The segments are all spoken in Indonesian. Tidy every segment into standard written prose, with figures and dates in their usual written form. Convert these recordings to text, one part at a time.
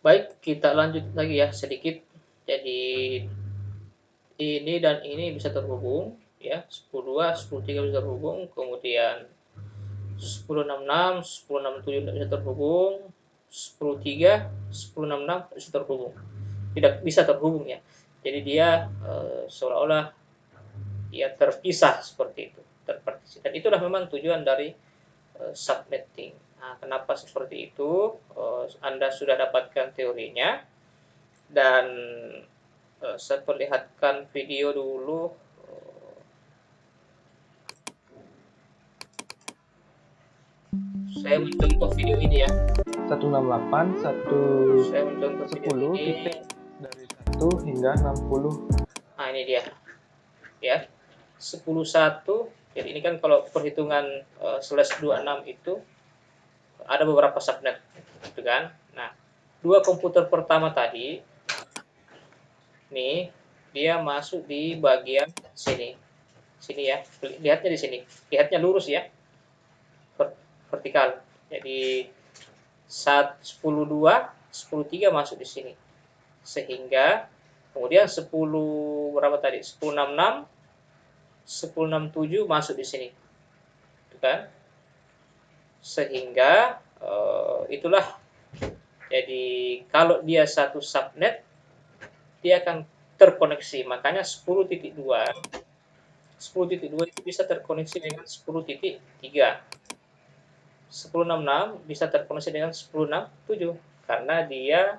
Baik, kita lanjut lagi ya sedikit. Jadi ini dan ini bisa terhubung ya, 10.2, 10.3 bisa terhubung, kemudian 10.66, 10.67 tidak bisa terhubung, 10.3, 10.66 bisa terhubung. Tidak bisa terhubung ya. Jadi dia seolah-olah ya terpisah seperti itu, terpartisi. Dan itulah memang tujuan dari subnetting. Nah, kenapa seperti itu? Anda sudah dapatkan teorinya dan saya perlihatkan video dulu. Saya mencontoh video ini ya. 168, Saya mencontoh video 10 ini. titik dari 1 hingga 60. Nah, ini dia. Ya. 10.1. Jadi ini kan kalau perhitungan /26 itu ada beberapa subnet, gitu kan. Nah, dua komputer pertama tadi nih dia masuk di bagian sini. Sini ya. Lihatnya di sini. Lihatnya lurus ya. Vertikal. Jadi 10.2, 10.3 masuk di sini. Sehingga kemudian 10 berapa tadi? 10.66, 10.67 masuk di sini. Itu kan? Sehingga itulah jadi kalau dia satu subnet dia akan terkoneksi. Makanya 10.2 itu bisa terkoneksi dengan 10.3. 10.66 bisa terkoneksi dengan 10.67 karena dia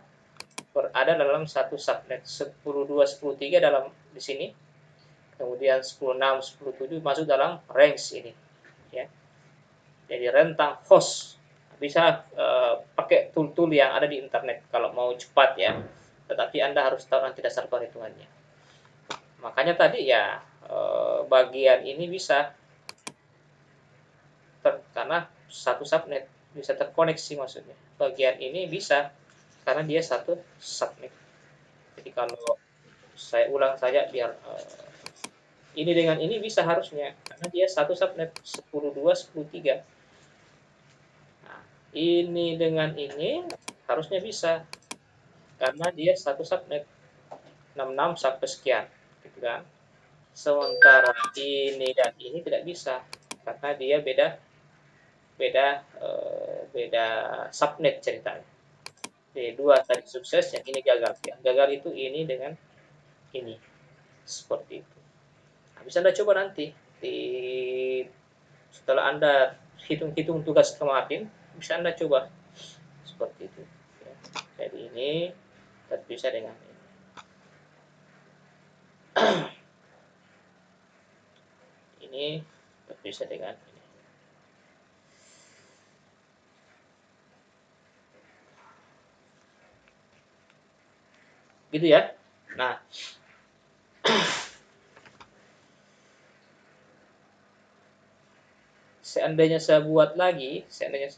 berada dalam satu subnet. 10.2, 10.3 dalam di sini. Kemudian 10.6, 10.7 masuk dalam range ini ya. Jadi rentang host bisa pakai tool-tool yang ada di internet kalau mau cepat ya. Tetapi Anda harus tahu nanti dasar perhitungannya. Makanya tadi ya bagian ini bisa karena satu subnet bisa terkoneksi maksudnya. Bagian ini bisa karena dia satu subnet. Jadi kalau saya ulang saja biar ini dengan ini bisa harusnya karena dia satu subnet 10.2, 10.3. Nah, ini dengan ini harusnya bisa karena dia satu subnet 66 sampai sekian, gitu kan. Sementara ini dan ini tidak bisa karena dia beda beda beda subnet ceritanya. Jadi dua tadi sukses, yang ini gagal. Yang gagal itu ini dengan ini seperti itu. Nah, bisa Anda coba nanti di setelah Anda hitung-hitung tugas kemarin, bisa Anda coba seperti itu. Ya. Jadi ini terpisah dengan ini. Ini terpisah dengan ini. Gitu ya. Nah, seandainya saya buat lagi ini seandainya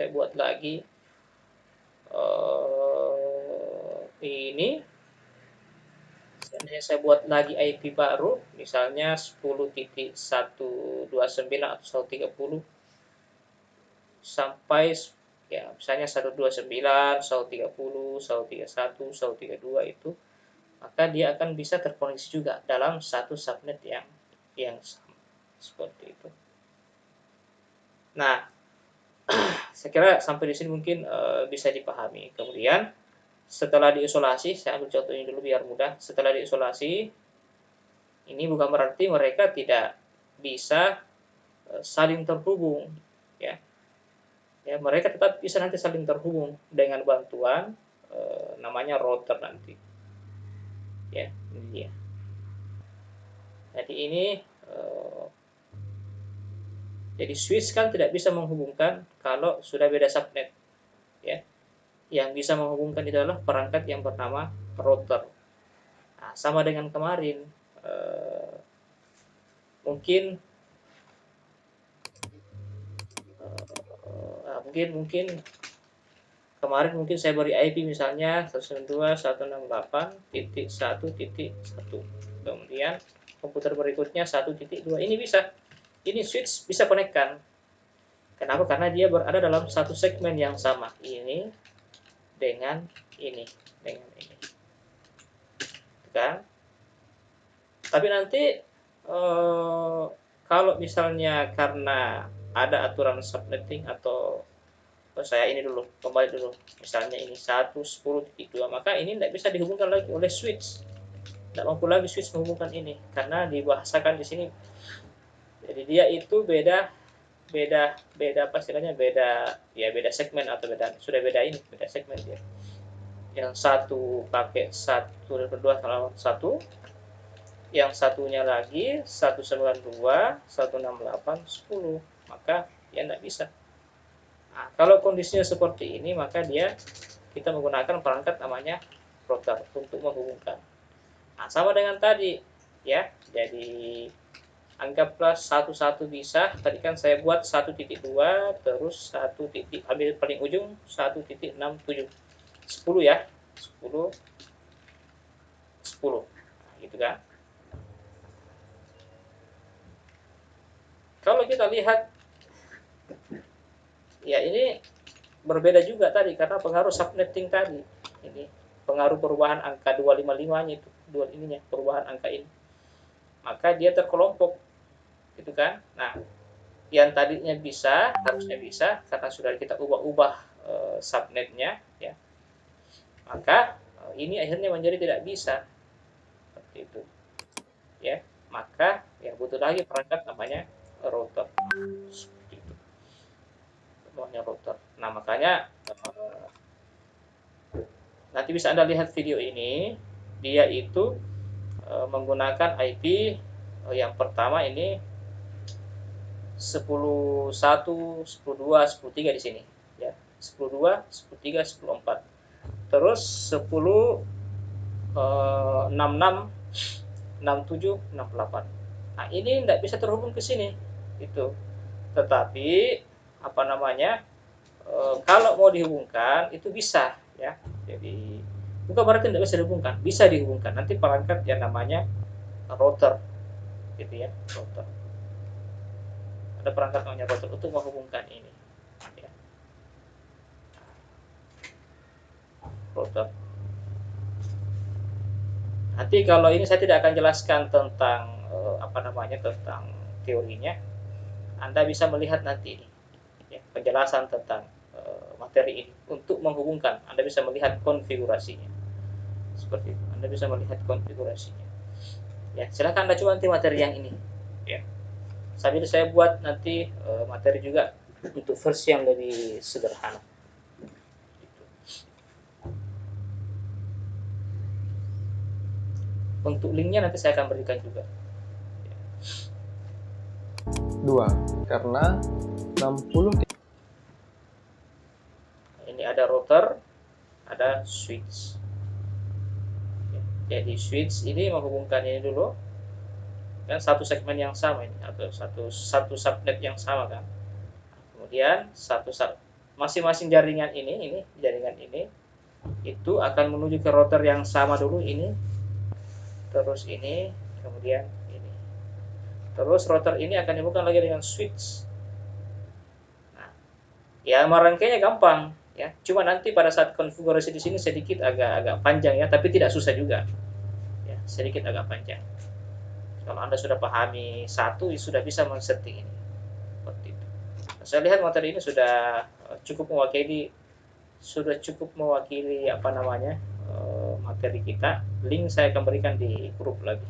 saya buat lagi IP baru, misalnya 10.129 atau 130 sampai ya misalnya 129, 130, 131, 132 itu, maka dia akan bisa terkoneksi juga dalam satu subnet yang sama seperti itu. Nah, saya kira sampai di sini mungkin bisa dipahami. Kemudian setelah diisolasi, saya ambil contoh ini dulu biar mudah. Setelah diisolasi, ini bukan berarti mereka tidak bisa saling terhubung, ya. Ya, mereka tetap bisa nanti saling terhubung dengan bantuan namanya router nanti. Ya, ini dia. Jadi ini jadi switch kan tidak bisa menghubungkan kalau sudah beda subnet, ya. Yang bisa menghubungkan itu adalah perangkat yang bernama router. Nah, sama dengan kemarin, mungkin mungkin kemarin mungkin saya beri IP misalnya 192.168.1.1. Kemudian komputer berikutnya 1.2. Ini bisa. Ini switch bisa konekkan. Kenapa? Karena dia berada dalam satu segmen yang sama. Ini dengan ini, kan? Tapi nanti kalau misalnya karena ada aturan subnetting atau saya ini dulu, kembali dulu, misalnya ini 110.2, maka ini tidak bisa dihubungkan lagi oleh switch, tidak mampu lagi switch menghubungkan ini karena dibahasakan di sini. Jadi dia itu beda apa istilahnya, beda segmen atau sudah beda segmen dia. Yang satu pakai 122 sama 1, yang satunya lagi 192, 168, 10, maka dia tidak bisa. Nah, kalau kondisinya seperti ini, maka kita menggunakan perangkat namanya router untuk menghubungkan. Nah, sama dengan tadi, ya. Jadi anggaplah 11 bisa. Tadi kan saya buat 1.2, terus 1 titik, ambil paling ujung 1.67, 10 ya, 10, 10, nah, gitu kan. Kalau kita lihat, ya ini berbeda juga tadi karena pengaruh subnetting tadi. Ini pengaruh perubahan angka 255-nya itu, perubahan angka ini. Maka dia terkelompok, gitu kan. Nah, yang tadinya bisa, harusnya bisa karena sudah kita ubah-ubah subnetnya, ya. Maka ini akhirnya menjadi tidak bisa. Seperti itu. Ya, maka ya butuh lagi perangkat namanya router. Seperti itu. Namanya router. Nah, makanya nanti bisa Anda lihat video ini, dia itu menggunakan IP yang pertama ini 10.1, 10.2, 10.3 di sini, ya. 10.2, 10.3, 10.4. Terus 10.66, 67, 68. Nah, ini tidak bisa terhubung ke sini, itu. Tetapi apa namanya? Kalau mau dihubungkan itu bisa, ya. Jadi bukan berarti tidak bisa dihubungkan, bisa dihubungkan. Nanti perangkat yang namanya router, gitu ya, router. Ada perangkat namanya router untuk menghubungkan ini, ya. Router. Nanti kalau ini saya tidak akan jelaskan tentang tentang teorinya. Anda bisa melihat nanti ini, ya, penjelasan tentang materi ini untuk menghubungkan. Anda bisa melihat konfigurasinya. Seperti itu. Anda bisa melihat konfigurasinya. Ya, silakan Anda coba nanti materi yang ini, ya. Sambil saya buat nanti materi juga untuk versi yang lebih sederhana. Untuk linknya nanti saya akan berikan juga. 2. Karena 60. Ini ada router, ada switch. Jadi switch ini menghubungkan ini dulu, kan satu segmen yang sama ini, atau satu subnet yang sama kan. Kemudian masing-masing jaringan ini itu akan menuju ke router yang sama dulu ini, terus ini, kemudian ini. Terus router ini akan dihubungkan lagi dengan switch. Nah, ya merangkainya gampang, ya. Cuma nanti pada saat konfigurasi di sini sedikit agak panjang, ya, tapi tidak susah juga. Ya, sedikit agak panjang. Kalau Anda sudah pahami satu, sudah bisa men-setting ini. Seperti itu. Saya lihat materi ini sudah cukup mewakili materi kita. Link saya akan berikan di grup lagi.